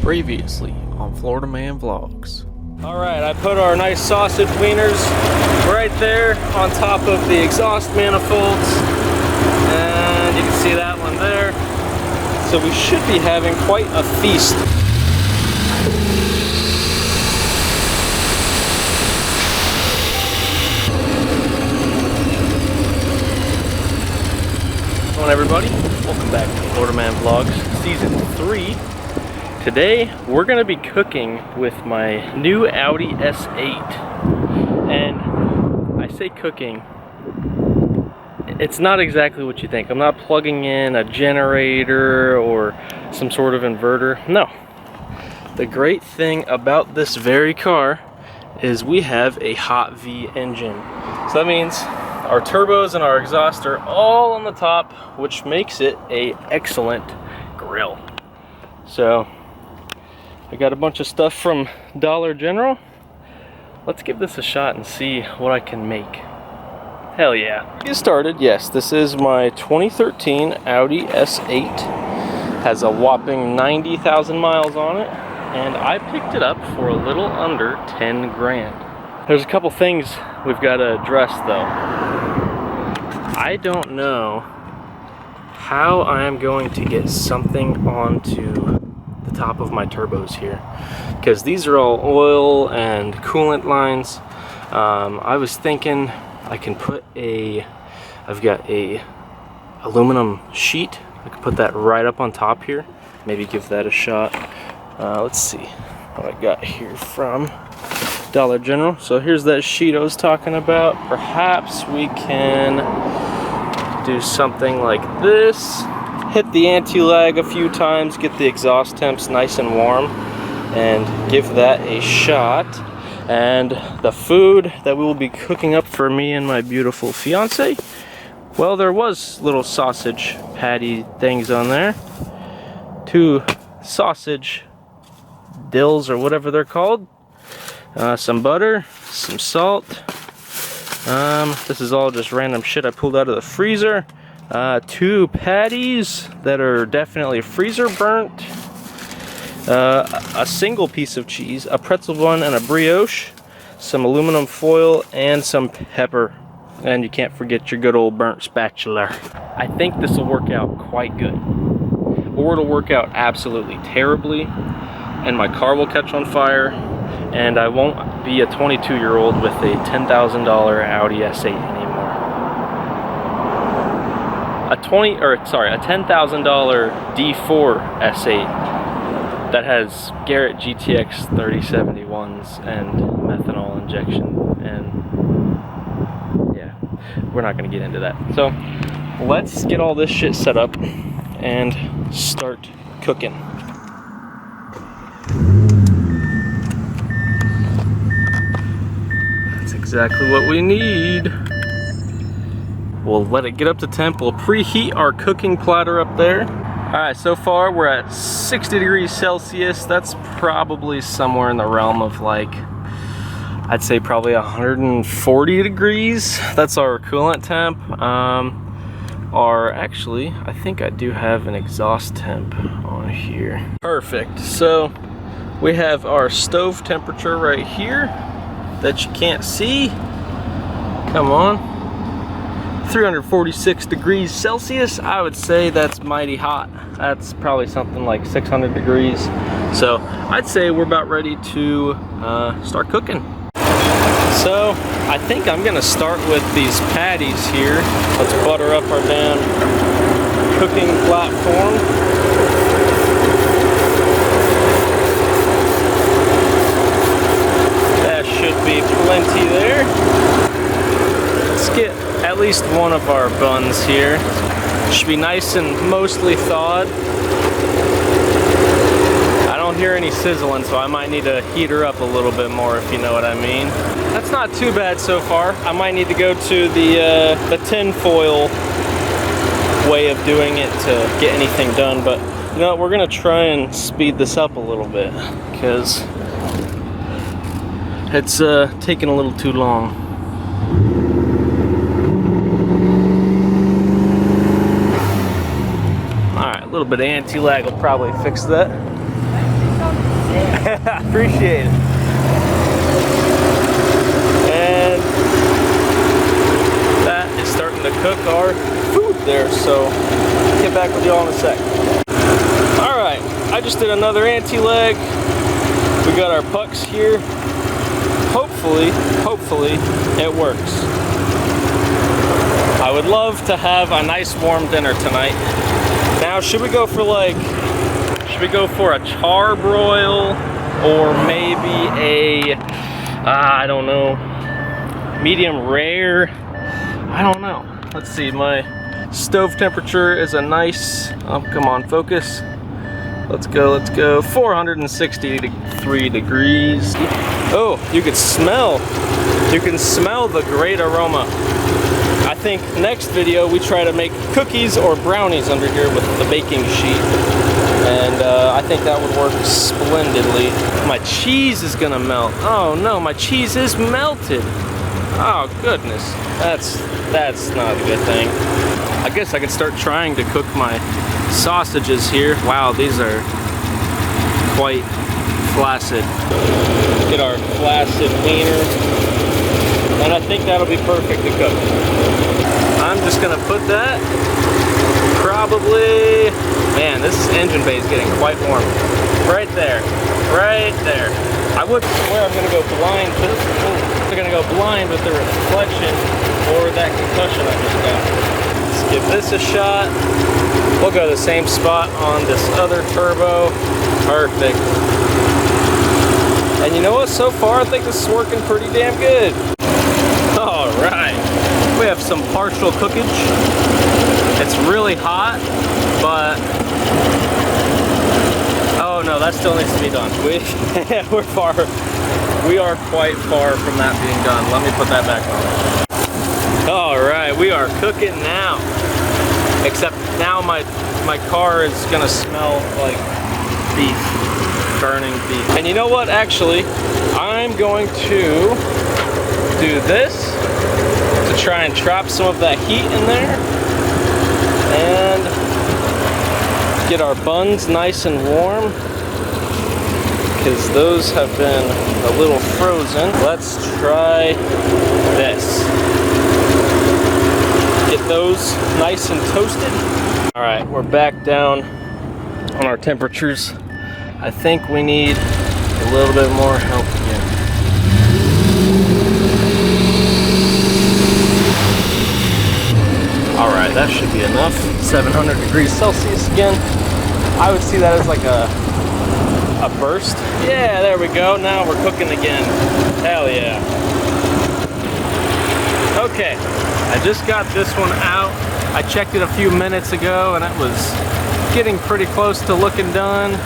Previously on FloridaManVlogs. Alright, I put our nice sausage wieners right there on top of the exhaust manifolds. And you can see that one there. So we should be having quite a feast. Come on everybody, welcome back to FloridaManVlogs Season 3. Today we're going to be cooking with my new Audi S8. And I say cooking, it's not exactly what you think. I'm not plugging in a generator or some sort of inverter. No. The great thing about this very car is we have a hot V engine. So that means our turbos and our exhaust are all on the top, which makes it an excellent grill. So I got a bunch of stuff from Dollar General. Let's give this a shot and see what I can make. Hell yeah. Get started. Yes, this is my 2013 Audi S8. Has a whopping 90,000 miles on it, and I picked it up for a little under 10 grand. There's a couple things we've got to address though. I don't know how I am going to get something onto the top of my turbos here, because these are all oil and coolant lines. I was thinking I can put I've got a aluminum sheet. I can put that right up on top here. Maybe give that a shot. Let's see what I got here from Dollar General. So here's that sheet I was talking about. Perhaps we can do something like this. Hit the anti-lag a few times, get the exhaust temps nice and warm, and give that a shot. And the food that we will be cooking up for me and my beautiful fiance, well, there was little sausage patty things on there. 2 sausage dills or whatever they're called. Some butter, some salt. This is all just random shit I pulled out of the freezer. 2 patties that are definitely freezer burnt. A single piece of cheese, a pretzel bun and a brioche, some aluminum foil, and some pepper. And you can't forget your good old burnt spatula. I think this will work out quite good. Or it'll work out absolutely terribly, and my car will catch on fire, and I won't be a 22-year-old with a $10,000 Audi S8 anymore. A $10,000 D4 S8 that has Garrett GTX 3071s and methanol injection, and yeah, we're not going to get into that. So let's get all this shit set up and start cooking. That's exactly what we need. We'll let it get up to temp. We'll preheat our cooking platter up there. Alright, so far we're at 60 degrees Celsius. That's probably somewhere in the realm of like, I'd say probably 140 degrees. That's our coolant temp. Actually, I think I do have an exhaust temp on here. Perfect. So we have our stove temperature right here that you can't see. Come on. 346 degrees Celsius. I would say that's mighty hot. That's probably something like 600 degrees. So I'd say we're about ready to start cooking. So I think I'm gonna start with these patties here. Let's butter up our damn cooking platform. That should be plenty there. Let's get at least one of our buns here. Should be nice and mostly thawed. I don't hear any sizzling, so I might need to heat her up a little bit more, if you know what I mean. That's not too bad so far. I might need to go to the tin foil way of doing it to get anything done, but you know what, we're gonna try and speed this up a little bit because it's taking a little too long. A little bit of anti-lag will probably fix that. Appreciate it. And that is starting to cook our food there, so I'll get back with y'all in a sec. Alright, I just did another anti-leg. We got our pucks here. Hopefully it works. I would love to have a nice warm dinner tonight. Now, should we go for a charbroil or maybe a, I don't know, medium rare? I don't know. Let's see, my stove temperature is a nice, oh, come on, focus. Let's go, 463 degrees. Oh, you can smell the great aroma. I think next video we try to make cookies or brownies under here with the baking sheet. And I think that would work splendidly. My cheese is gonna melt. Oh no, my cheese is melted. Oh goodness, that's not a good thing. I guess I could start trying to cook my sausages here. Wow, these are quite flaccid. Get our flaccid wiener, and I think that'll be perfect to cook. I'm just gonna put that probably, man, this engine bay is getting quite warm. Right there, right there. I would swear I'm gonna go blind, but I'm gonna go blind with the reflection or that concussion I just got. Let's give this a shot. We'll go to the same spot on this other turbo. Perfect. And you know what? So far, I think this is working pretty damn good. All right. We have some partial cookage. It's really hot, but oh no, that still needs to be done. We are quite far from that being done. Let me put that back on. All right, we are cooking now. Except now my car is gonna smell like beef, burning beef. And you know what? Actually, I'm going to do this to try and trap some of that heat in there and get our buns nice and warm, because those have been a little frozen. Let's try this. Get those nice and toasted. All right, we're back down on our temperatures. I think we need a little bit more help again. All right, that should be enough. 700 degrees Celsius again. I would see that as like a burst. Yeah, there we go. Now we're cooking again. Hell yeah. Okay, I just got this one out. I checked it a few minutes ago and it was getting pretty close to looking done.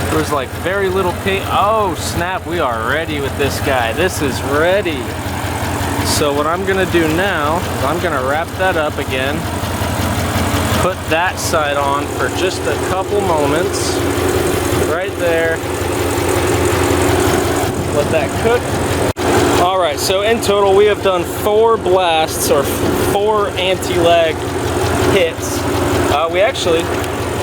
There was like very little paint. Oh snap, we are ready with this guy. This is ready. So what I'm gonna do now is I'm gonna wrap that up again, put that side on for just a couple moments, right there. Let that cook. All right, so in total we have done 4 blasts, or 4 anti-lag hits. We actually,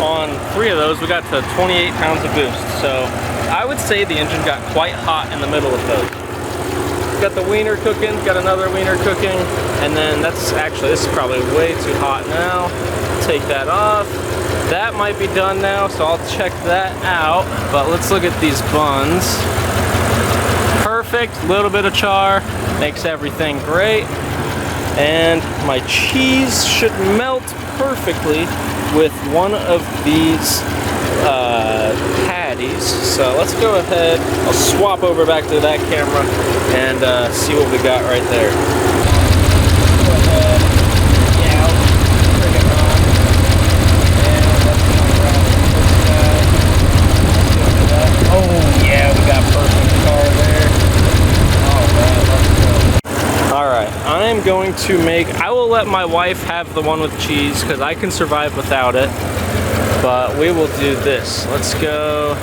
on 3 of those, we got to 28 pounds of boost. So I would say the engine got quite hot in the middle of those. Got the wiener cooking, got another wiener cooking, and then this is probably way too hot now. Take that off. That might be done now, so I'll check that out. But let's look at these buns. Perfect, little bit of char, makes everything great. And my cheese should melt perfectly with one of these patties. So let's go ahead, I'll swap over back to that camera and see what we got right there. Go ahead, yeah, bring it on. And let's grab this guy. Oh yeah, we got perfect char there. Alright, let's go. Alright, I'm going to I will let my wife have the one with cheese because I can survive without it. But we will do this. Let's go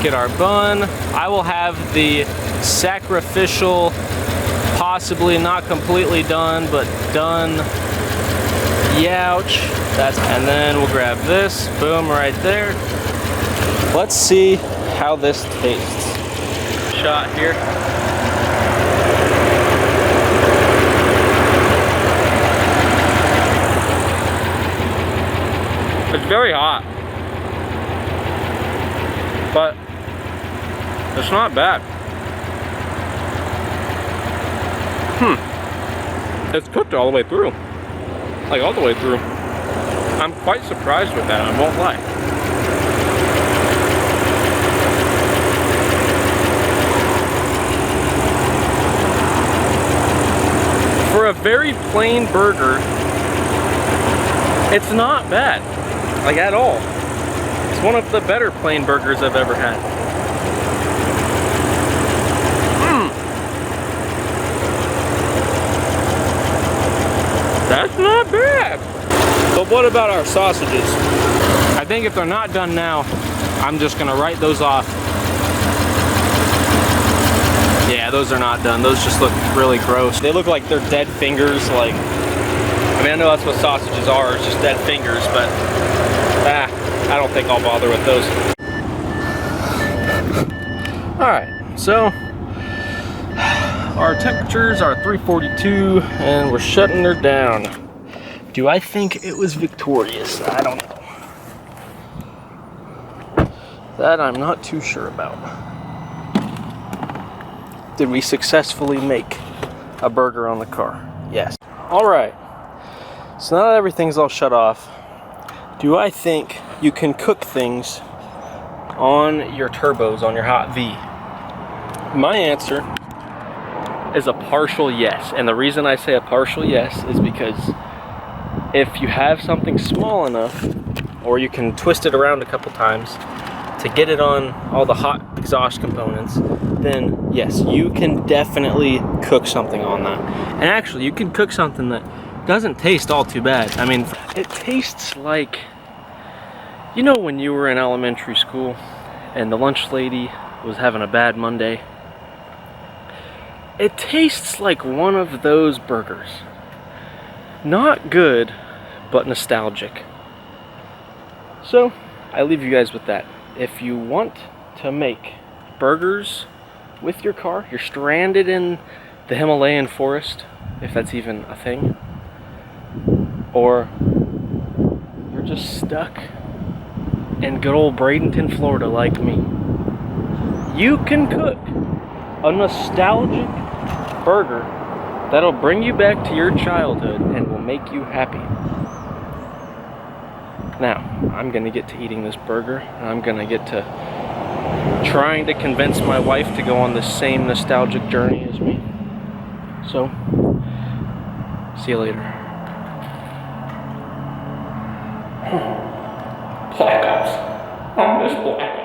get our bun. I will have the sacrificial, possibly not completely done, but done. Youch. And then we'll grab this. Boom, right there. Let's see how this tastes. Shot here. It's very hot, but it's not bad. It's cooked all the way through. Like all the way through. I'm quite surprised with that, I won't lie. For a very plain burger, it's not bad. Like at all. It's one of the better plain burgers I've ever had. That's not bad. But what about our sausages? I think if they're not done now, I'm just gonna write those off. Yeah, those are not done. Those just look really gross. They look like they're dead fingers. Like, I mean, I know that's what sausages are, it's just dead fingers, but I don't think I'll bother with those. Alright, so our temperatures are 342 and we're shutting her down. Do I think it was victorious? I don't know. That I'm not too sure about. Did we successfully make a burger on the car? Yes. Alright, so now that everything's all shut off, do I think you can cook things on your turbos, on your Hot V? My answer is a partial yes. And the reason I say a partial yes is because if you have something small enough, or you can twist it around a couple times to get it on all the hot exhaust components, then yes, you can definitely cook something on that. And actually, you can cook something that doesn't taste all too bad. I mean, it tastes like, you know, when you were in elementary school and the lunch lady was having a bad Monday? It tastes like one of those burgers. Not good, but nostalgic. So, I leave you guys with that. If you want to make burgers with your car, you're stranded in the Himalayan forest, if that's even a thing, or you're just stuck in good old Bradenton, Florida like me, you can cook a nostalgic burger that'll bring you back to your childhood and will make you happy. Now, I'm gonna get to eating this burger, and I'm gonna get to trying to convince my wife to go on the same nostalgic journey as me. So, see you later. Placards on this black.